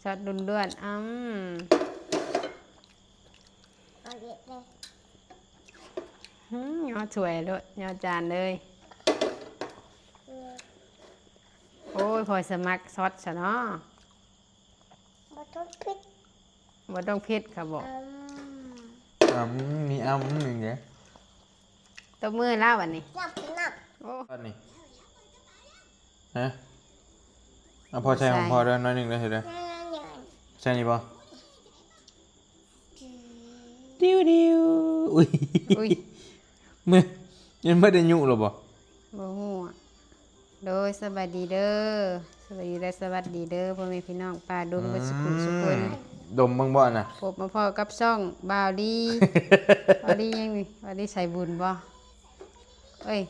สดด้วนเอาเด็ดเลย ยอดสวยเลยยอดจานเลยโอ้ยพอสมัครซอสซะเนาะ บะทดพิษ บ่ต้องเผ็ดค่ะบอก มีอย่างเงี้ย ตบมือแล้ววันนี้ นับ โอ้ อันนี้ฮะเอาพอใช้ของพอได้น้อยหนึ่งได้เห็นไหม นั่น ใช่นี่ป่ะดิวอุ้ย อุ้ย มือยังไม่ได้ยุ่งหรอบ่ บ่ฮู้อะโดยสวัสดีเด้อสวัสดีและสวัสดีเด้อพ่อแม่พี่น้องป้าดุงบ่สุขุสุคน ดมบ้างบ่น่ะ พบมาพ่อกับช่องบ่าวดีบ่าวดียังนี่บ่าวดีใส่บุญบ่เอ้ย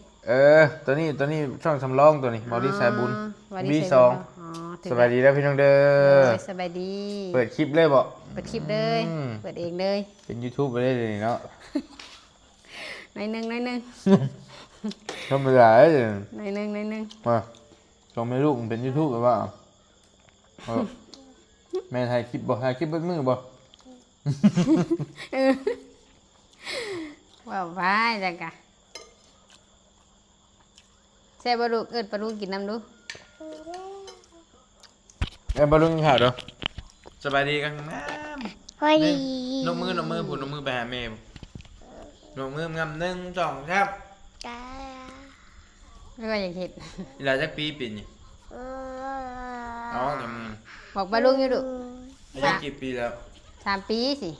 ตัวนี้ช่องสำรองตัวนี้บอดี้สายบุญ บ่าวดี บี ใส่ สอง อ๋อถึง สบายดีแล้วพี่น้องเด้อ โดยสบายดี เปิดคลิปเลยบ่ เปิดคลิปเลย อืม เปิดเองเลย เป็น YouTube ไปได้เลยเนาะ หน่อยหนึง ธรรมดาเลย หน่อยหนึง มาชมให้ลูกมันเป็น YouTube หรือเปล่าแม่ถ่ายคลิปบ่ถ่ายคลิปเบิดมือบ่ ว้าวว้ายจังกะแซ่บบ่ลูกเอิ้นปลาลูกกินน้ำดู บอลลูนข่าวเด้อสบายดีกันงาม พอดี นกมืผุนนกมือไปหาแม่นกมืองำ1 2ครับ จ้า ไม่ว่าอยากเห็ด เวลาจักปีปิ่นนี่อ๋อจำ บอกปลาลูกอยู่ดู อายุกี่ปีแล้ว 3 ปีสิ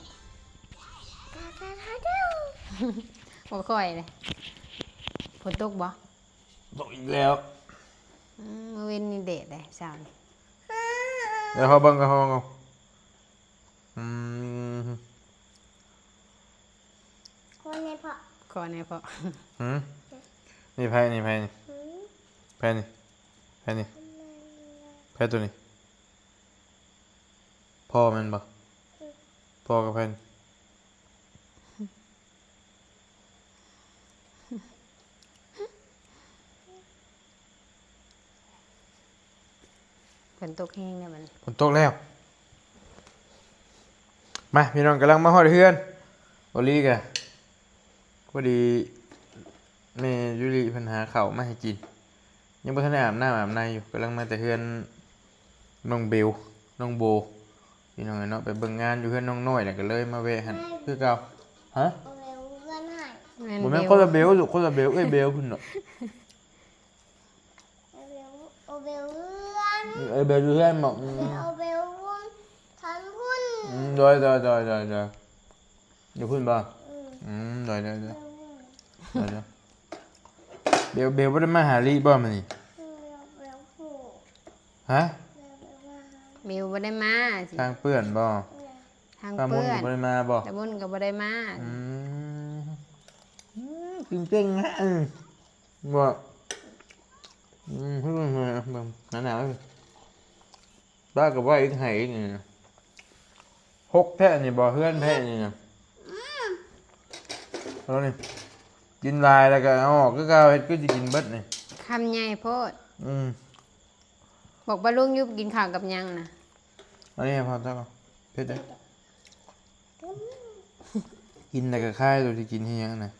บอกค่อยเลยฝนตกบ่ บอกอีกแล้ว มื้อเว้นนี่เดดเลยเช้านี่ เดี๋ยวเขาเบิ่งกันเขาเบิ่งกันม คนในเพาะ ขอแน่พอ หืมนี่ไพ่นี่ไพ่นี่ไพ่นี่ไพ่นี่ไพ่ตัวนี้พ่อมันบ่พ่อกับไพ่นี่ ฝนตกแห้งเนี่ยมัน ฝนตกแล้วมาพี่น้องกำลังมาฮอดเฮือนโอลี่กะพอดีแม่ยุริเพิ่นหาข้าวมาให้กินยังบ่ทันได้อาบน้ำอาบในอยู่กำลังมาแต่เฮือนน้องเบลน้องโบพี่น้องเนาะไปเบิ่งงานอยู่เฮือนน้องน้อยแล้วก็เลยมาแวะหั่นคือเก่าฮะ เอาเร็วเพื่อนให้ บ่แม่นคนละเบลลูกคนละเบลเบลพุ่นเนาะ เอาเร็วเพื่อน เบลอยู่เฮือนบอก เอาเร็ววุ้นทันวุ้น โดยอยู่พุ่นบ่โดยเบลบ่ได้มาหาลีบ่มื้อนี้ เร็วผู ฮะ มิวบ่ได้มาสิ ทางเปื้อนบ่ ทาง ป้ามุน เพื่อน ก็บ่ได้มาบ่ แต่บุญก็บ่ได้มา เก่งๆนะบ่พึ่งหนาวๆบ้าก็ว่าอีกไห้นี่หกแท้นี่บ่เฮือนแท้นี่นะแล้วนี่กินลายแล้วก็เอาออกคือเก่าเฮ็ดคือสิกินเบิดนี่ คำใหญ่โพด อืม บอกปลาลูกอยุบกินข้าวกับหยังนะ อันนี้พอจักเผ็ดเด้อกินแล้วก็คายตัวที่กินเฮียงน่ะ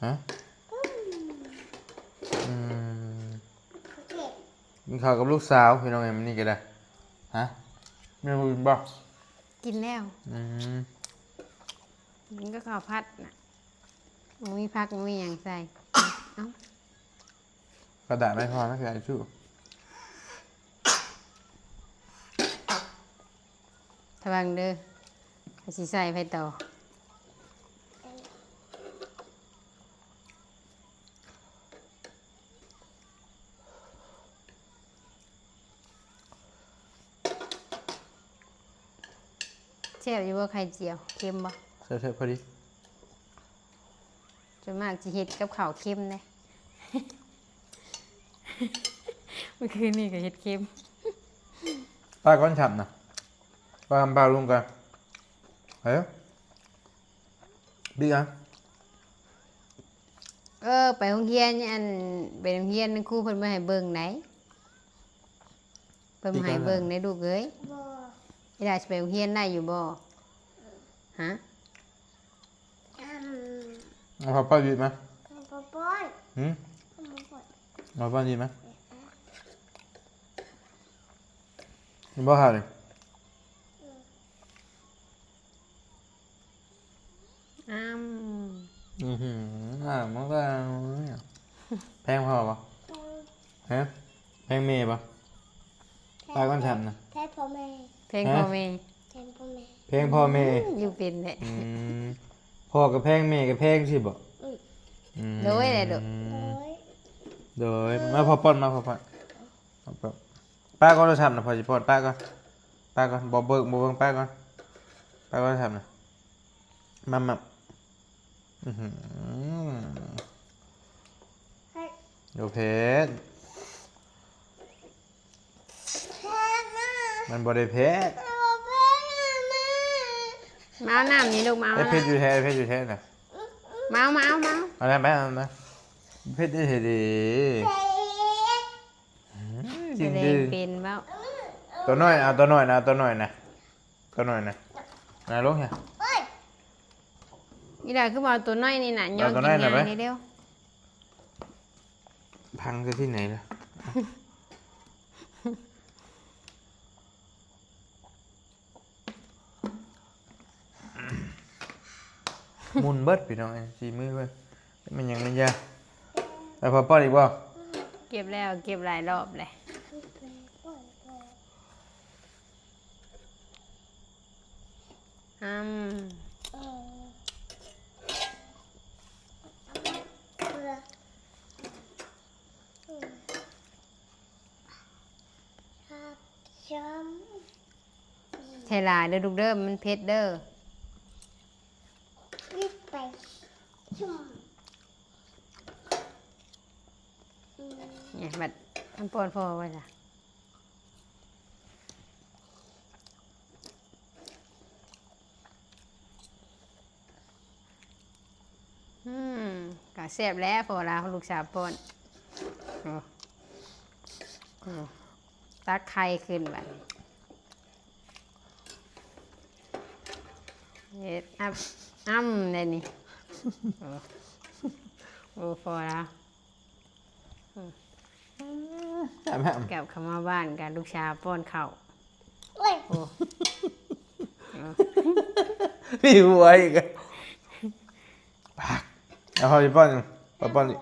ฮะอืม เผ็ด กินข้าวกับลูกสาวพี่น้องเอ็มนี่ก็ได้ฮะแม่บุญบ่ กินแล้ว อืม มันก็ข้าวผัดน่ะมันมีผักมันมีหยังใส่เอ้าก ระดาษไม่พอนะคือไอ้ชู้ ทวังเด้อเขาสิใส่ไปต่อเจียวอยู่บ่ไข่เจียวเค็มบ่ ใช่พอดี ส่วนมากสิเฮ็ดกับข้าวเค็มเด้ เมื่อคืนนี่ก็เฮ็ดเค็ม ป้าก้อนฉ่ำนะป้าทำป้าลุงกันเฮ้ยบิ๊กอ่ะ ไปโรงเรียนอันไปโรงเรียนครูเพิ่นมาให้เบิ่งไหน เบิ่งให้เบิ่งในลูกเอ้ย บ่ อีหลาสิไปโรงเรียนได้อยู่บ่ฮะ เอาพ่อป้าดีไหม ปอป้อย หืม ปอป้อย เอาป้าดีไหมนี่บ่หาเลย อ้ำ มันก็แพงพอปะฮะแพงเมย์ปะป้าก้อนทำนะ แท้พ่อแม่ เพลงพ่อแม่ แทนพ่อแม่ แพงพ่อเมย์ อยู่เป็นแหละ พ่อกับแพงเมย์กับแพงสิบ่ โดยแหละเด้อ โอ้ย โดยมาพอป้อนมาพอป้อนป้าก็จะทำนะพอจะป้อนป้าก่อนบอกเบิกป้าก่อนป้าก็จะทำนะมาให้ โอเพชร แท้นะ มันบริเพชร ปอแม่แม่ มาเอาน้ำนี่ลูกมาเอา เพชร น้ำ อยู่แท้เพชรอยู่แท้น่ะ มาเอา เอาแล้วไปเอาแล้วเพชรได้เห็นดี เท้ จริง แสด ดิ งเป็นเบ้า ตัวน้อยเอาตัวน้อยนะตัวน้อยนะนะลูกเนี่ย เอ้ย อีหลาคือบ่เอาตัวน้อยนี่น่ะย่อ เอาตัว กิน น้อยน่ะ ยา ไหม นี่เร็ว พังจะที่ไหนล่ะมุนเบิดพี่น้องสีมือเพิ่นมันยังไม่ยากไปพอป้อนอีกบ่ เก็บแล้วเก็บหลายรอบเลยอ้ำ เออเบื่อครับช้ ใช่หลายเด้อลูกเด้อมันเผ็ดเด้อ ำรีบไปชุ่ม เนี่ยบัดมันปอนพอไว้จ้ะก็แซ่บแล้วพอลาลูกสาวปอนโอ้ตักไข่ขึ้นบัดเฮ็ดอ้ำเลยนี่โอ้พอแล้ว แม่ กลับเข้ามาบ้านกันลูกชาวป้อนข้าว เอ้ย โอ้ มีหัวอีกปักเอาพอจะป้อนป้อนดิ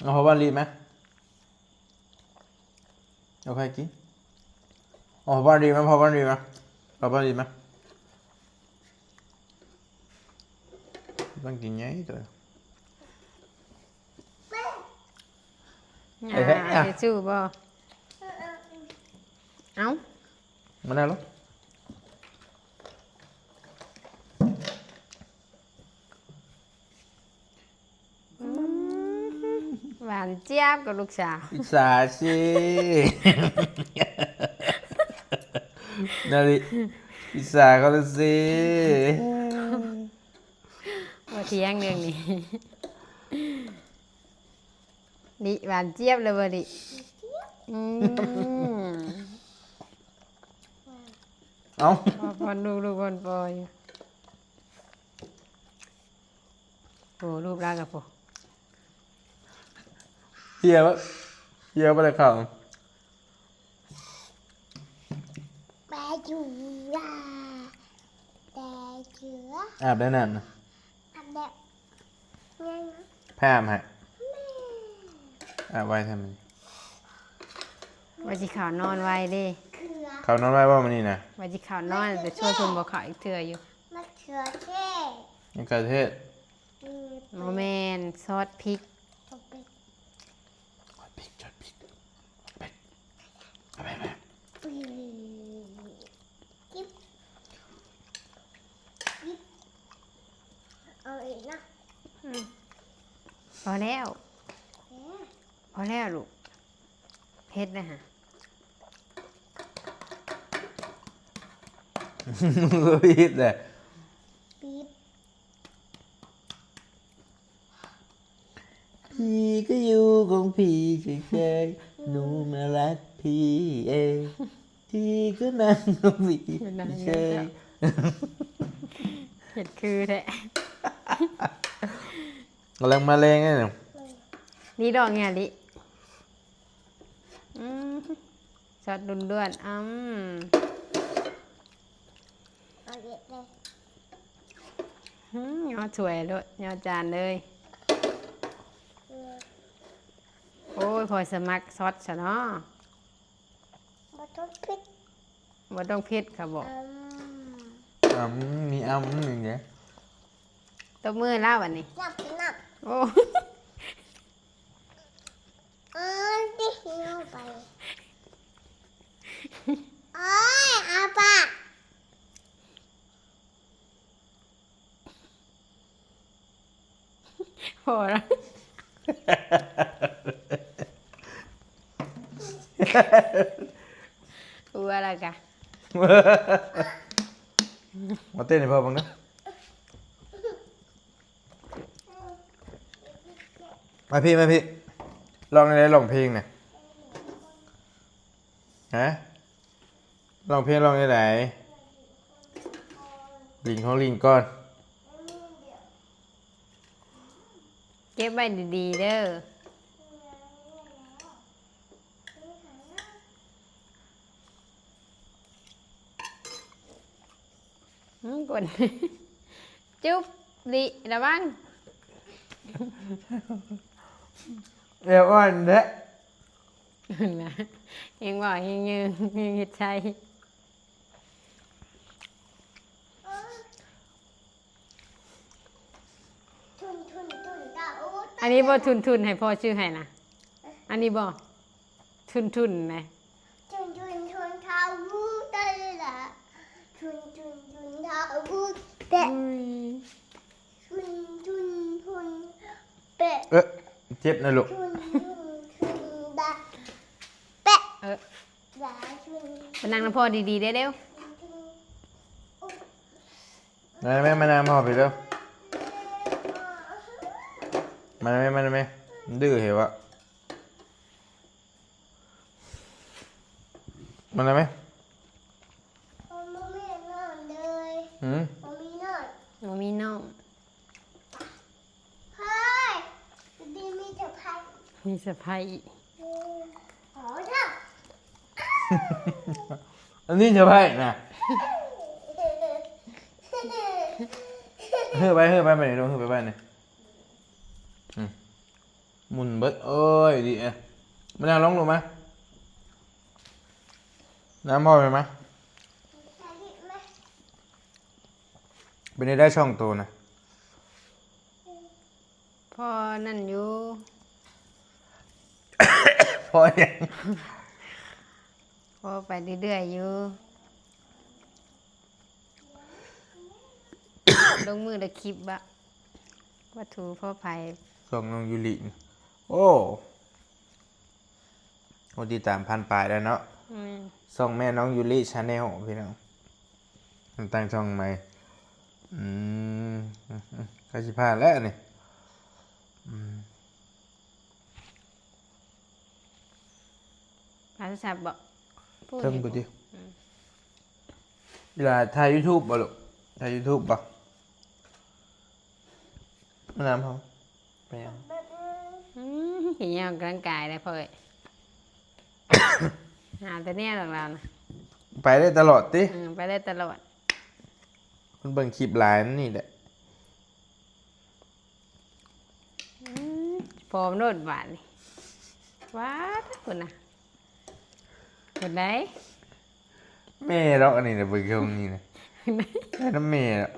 เอาพอป้อนรีบไหมเอาใครกินเอาพอป้อนรีบไหมพอป้อนรีบไหมพอป้อนรีบไหมต้องกินไงตัว ยาจะสู้บ่เอ้า มันได้หรอ หวานเจี๊ยบกับลูกสาว อิสาสินาฬิอิสาเขาเลยสิ ว่าเที่ยงเรื่องนี้ดิหวานเจี๊ยบเลยบ่ดิอืม เอา พอลูกคนปอยโอ้รูปร่างกับพวก เฮียวะเฮียวไปเลยข่าว แปจูราแปเจือ อาบได้นานนะ อันเด็กเนี่ยนะ แพ้อาบให้อาบไว้ทำไม ว่าจิขาวนอนไว้เดิ เขือ เขานอนไว้ว่ามันนี่นะ ว่าจิขาวนอนแต่ช่วยคุณบอกเขาอีกเถื่ออยู่ มะเขือเทศ ยังกระเทศ มี โมเมนซอสพริก ตัวเป็ด พริกจดพริกไปเอาไปไป ปีกิ๊บกิ๊บเอาอีกนะ พอแล้ว เอ๊ะ พอแล้วลูกเผ็ดนะฮะ พีดเลย ปี๊บ พี่ก็อยู่ของ พี่เฉยๆหนูมารักพี่เองพี่ก็นั่งของพี่เฉย เห็ดคือแท้ กำลังมาแรงไงเนี่ย นี่ดอกเนี่ยดิช็อตด่วนๆเอาเด็กเลย ยอสวยด้วยยอจานเลย โอ้ยพอสมัครซอสซะเนาะ มาต้องพิษ บ่ต้องเผ็ดค่ะบอก มีอย่างเงี้ย ตบมือแล้ววันนี้ นับนับ โอ้ ที่หิวไปโอ้ยอาปะ พอแล้วกลัวอะไรกะ มาเต้นให้พ่อบ้างนะมาพี่ลองอะไรลองเพลงเนี่ยฮะลองเพลงลองไหนลิงของลิงก่อน เก็บไว้ดีๆเด้อกด จุ๊บดิระวัง เอวอ่อนเด้อ นะยังบอกยังยืนยังเห็ดใจ ทุนตาอู้ อันนี้บ่ทุนให้พ่อชื่อให้นะอันนี้บ่ทุนนะ ทุนเท้าวูตาละทุนเท้าวูเตะทุนเปะ เจ็บนะลูก ทุนดาเปะ เออ ดาทุน ไปนั่งน้ำพ่อดีๆเด้อเร็ว มาแม่มานำพ่อไปเร็วมาแม่ดื้อเหรอวะมาไหม มันไม่นอนเลย หืม มันไม่นอน บ่มีน้อง เฮ้ยดีมีแต่พัน มีสะพายอีก ขอเถอะ อันนี้จะไปนะเฮ้ยไปไปไหนลงไปไหนหมุนเบิดเอ้ยดีอ่ะมานั่งลงลงมาน้ำพ่อไปไหมเป็นได้ช่องโตนะ พ่อนั่นอยู่ พ่อยัง พ่อไปเรื่อยๆอยู่ ลงมือละคลิปบะวัตถุพ่อไผ่ ส่งน้องยูรินี่โอ้โอ้ดีตามพันปลายแล้วเนาะส่งแม่น้องยูริชาแนลพี่น้องตั้งช่องใหม่ก็สิพลาดแล้วนี่ ภาษาศัพท์บอกพูด เทิงกูดิเวลาถ่าย YouTube บ่ลูกถ่าย YouTube บ่มาน้ำเขาไปยัง เห็นยังร่างกายเลยพ่อเอ้ย หาแต่เนี่ยหรอกเรานะ ไปได้ตลอดติ ไปได้ตลอด มันเบิ่งคลิปหลายนี่แหละ พอมโนดบาทนี่ว้าคุณนะคุณไหน แม่เราอันนี้นะเบิ่งช่องนี้นะแม่น้ำแม่อะ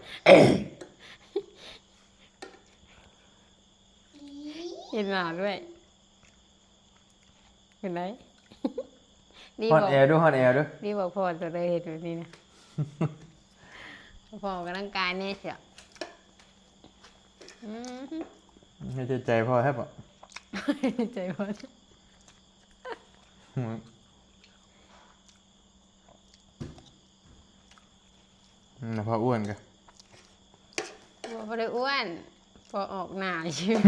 เห็นหนาด้วยคุณไหนนี่ ฮ บ อ อน ก แอร์ด้วยฮอนแอร์ด้วย นี่บอกพ่อตัวเลยเห็นแบบนี้นะ พ่อออกกำลังกายเนี่ยเชียว ไม่ใจใจพ่อแทบอ่ะ ใจพ่อ นะพ่ออ้วนกัน พ่อได้อ้วนพอออกหนาใช่ไหม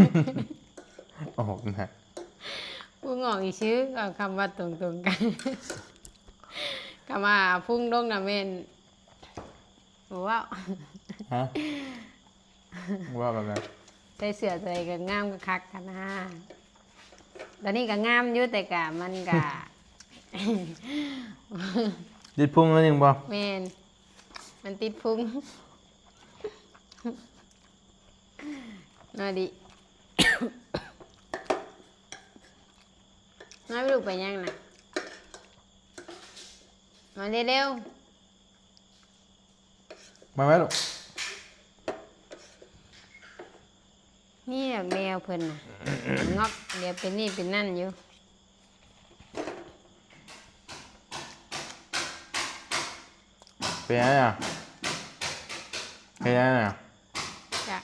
ออกนะ พุ่งออกอีชื่อเอาคำว่าตรงๆกันคำว่าพุ่งลงนะเมนบอกว่า ฮะว่าแบบไหน ใส่เสื้อตัวเองก็งามก็คักกันนะตอนนี้ก็งามอยู่แต่กะมันกะ ดิดพุงแล้วยังบ่ แมนมันติดพุง น่าดิ น้อยไปลูกไปยังนะมาเร็ว มาไหมลูก ๆนี่แมวเพิ่นน่ะ งอกเดี๋ยวเป็นนี่เป็นนั่นอยู่ เป็นยังไงอ่ะเป็นยังไงอ่ะ จ้ะ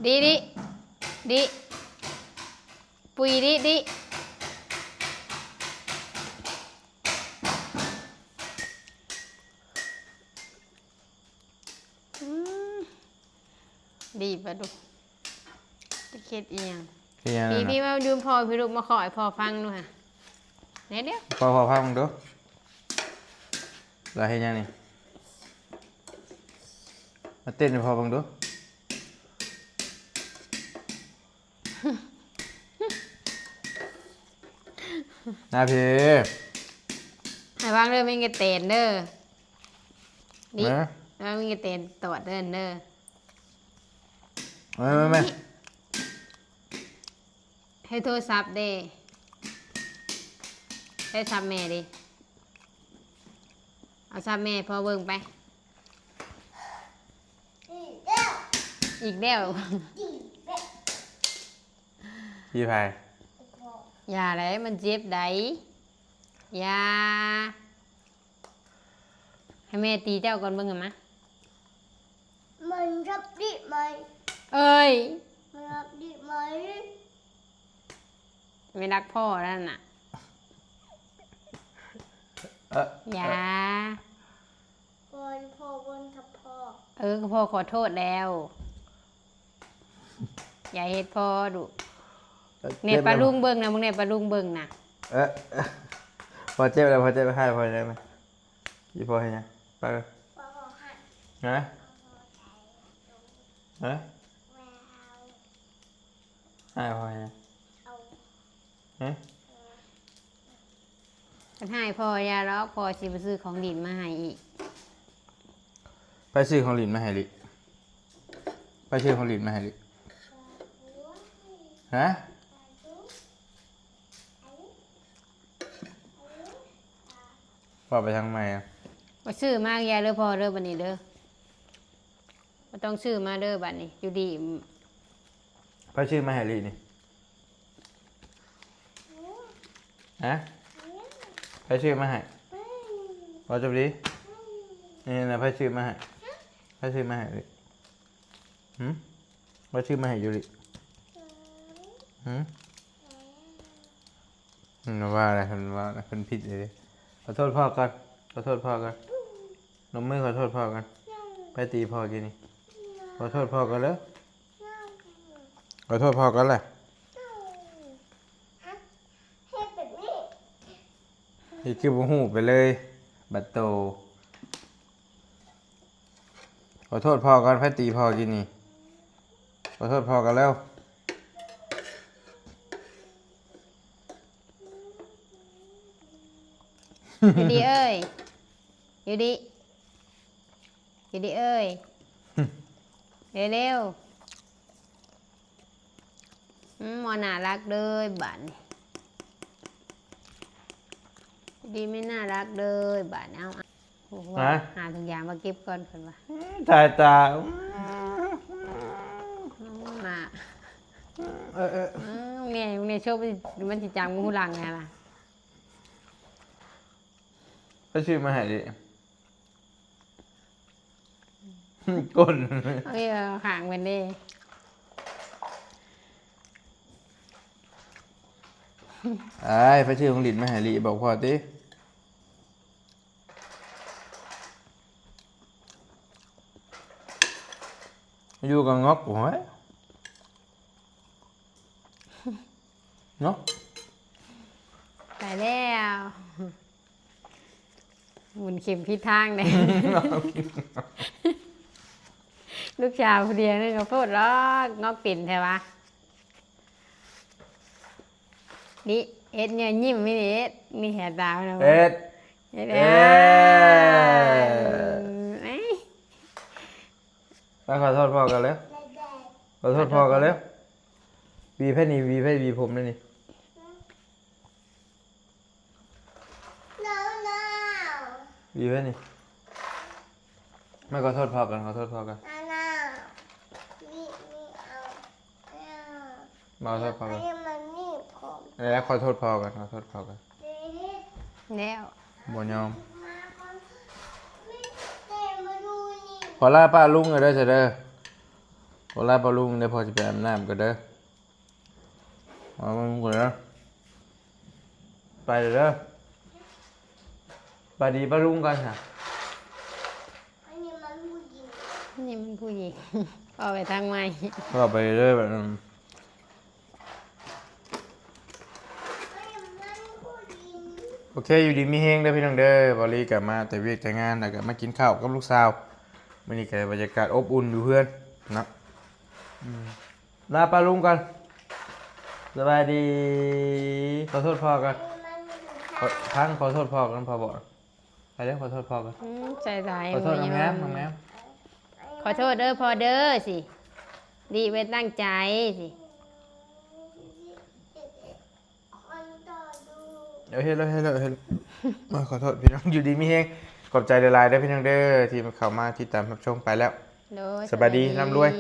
ดิปุยดิอืมดีปะดูจะเค็ดอีหยัง เป็นยังไง พี่มาดูพ่อพี่ลูกมาขอให้พ่อฟังดูค่ะไหนเดี๋ยว พอพังดูเราเห็นยังนี่มาเต้นให้พอฟังดูนาพี่ ให้วางเด้อไม่กระเตนเด้อดิ นะ แล้วไม่กระเตนตรวจเด้อเด้อ ไม่ ให้โทรศัพท์เด้ให้ซับแม่ดิเอาซับแม่พอเบิ่งไป อีกแล้ว อีกแล้ว อีกแล้ว พี่พาย อย่าเลยมันเจ็บไดอย่าให้แม่ตีเจ้าก่อนเบิ่งกันมะ มันรับดิไหม เอ้ย มันรับดิไหม ไม่รักพ่อแล้วน่ะ อย่า วันพ่อวันทับพ่อ ก็พ่อขอโทษแล้ว อย่าเฮ็ดพ่อดุเนี่ยปลาลุงเบิ่งนะมึงเนี่ยปลาลุงเบิ่งนะ พอเจ็บแล้วพอเจ็บให้พอได้ไหมพี่พอให้ยังไปเลย พ่อขอให้ ฮะฮะ แวว ให้พอให้ยัง เอา ฮะ กันให้พ่อยาแล้วพ่อสิไปซื้อของดินมาให้อีก ไปซื้อของหลินมาให้ลิไปซื้อของหลินมาให้ลิฮะว่าไปทางใหม่อ่ะ ไปซื้อมากยาเด้อพ่อเด้อบัดนี้เด้อบ่ต้องซื้อมาเด้อบัดนี้อยู่ดี ไปซื้อมาให้ลินี่ฮะไปซื้อมาให้ว่าจบดีนี่นะไปซื้อมาให้ไปซื้อมาให้ลิไปซื้อมาให้อยู่ลิว่าอะไรคนว่าคนผิดเลยขอโทษพ่อก่อนขอโทษพ่อก่อนนมมือขอโทษพ่อก่อนไปตีพ่อกินนี่ขอโทษพ่อก่อนเลยขอโทษพ่อก่อนแหละ ให้แบบนี้ นี่คือบุหูไปเลยบัตโตขอโทษพ่อก่อนไปตีพ่อกินนี่ขอโทษพ่อกันแล้ว อยู่ดีเอ้ยอยู่ดีอยู่ดีเอ้ยเร็วๆหมอน่ารักเลยบัดนี้ดีไม่น่ารักเลยบัดนี้เอาโอ้โหหาทุกอย่างมาเก็บก่อนเพิ่นว่า ตายตา มา เออ เนี่ยโชคมันสิจังมือหูหลังไงล่ะ ไปชื่อมาให้ดิก้น เอ้ยห่างเป็นเด้ ไอ้ไปชื่อของหลินมาให้ลิบอกพ่อติ อยู่กับงอกโอ้ยเนาะ ตายแล้วหมุนเข็มพิดทางเลย ลูกชาวผู้เดียวนี่ก็พูดล้อกงอกปิ่นใช่ปะนี่เอ็ดเนี่ยยิ้มไม่ได้เอ็ดนี่แหกตาแล้วนะ เอ็ด เอ็ด เอ็ เอ้ย ไปขอโทษพ่อกันแล้ว แดด ขอโทษพ่อกันแล้ววีเพศนี่วีเพศวีผมเลยนี่ หนาวหนาว วีเพศนี่ไม่ขอโทษพ่อกันขอโทษพ่อกัน หนาวหนาวนี่เอาไม่เอา มาขอโทษพ่อ อั กัน น นี้มันนี่ผม แล้วขอโทษพ่อกันขอโทษพ่อกัน เด็ด แล้ว บ่ยอม มาก่อนไม่เต็มมาดูนี่ ขอลาป้าลุงกันเด้อเสยเด้อขอลาป้าลุงเด้อพอจะไปอาบน้ำกันเด้อเอามาลุงกันเด้อไปเด้อไปดีป้าลุงกันค่ะ อันนี้มันผู้หญิง นี่มันผู้หญิง เอาไปทางใหม่ ก็ไปเรื่อยแบบนั้น อันนี้มันผู้หญิง โอเคอยู่ดีมีเฮงเด้อพี่น้องเด้อบอลลี่กลับมาแต่เวียกแต่งานแต่ก็มากินข้าวกับลูกสาวมื้อนี้ก็บรรยากาศอบอุ่นอยู่เพื่อนเนาะลาป้าลุงกันสบายดีขอโทษพ่อกัน อันนี้มันผู้ชา ขอย พังขอโทษพ่อกันพ่อบอกไปเด้อขอโทษพ่อกัน ใจร้าย ขอโทษ บ่ น้อง ย แง้ อ มน้องแง้ม ขอโทษเด้อพอเด้อสิดีไว้ตั้งใจสิ คนต่อดู เดี๋ยวเฮ็ดแล้วมาขอโทษพี่น้องอยู่ดีมีเฮงขอบใจหลายๆเด้อพี่น้องเด้อที่เข้ามาที่ตามรับชมไปแล้ว โดย สบายดีร่ำรวย ส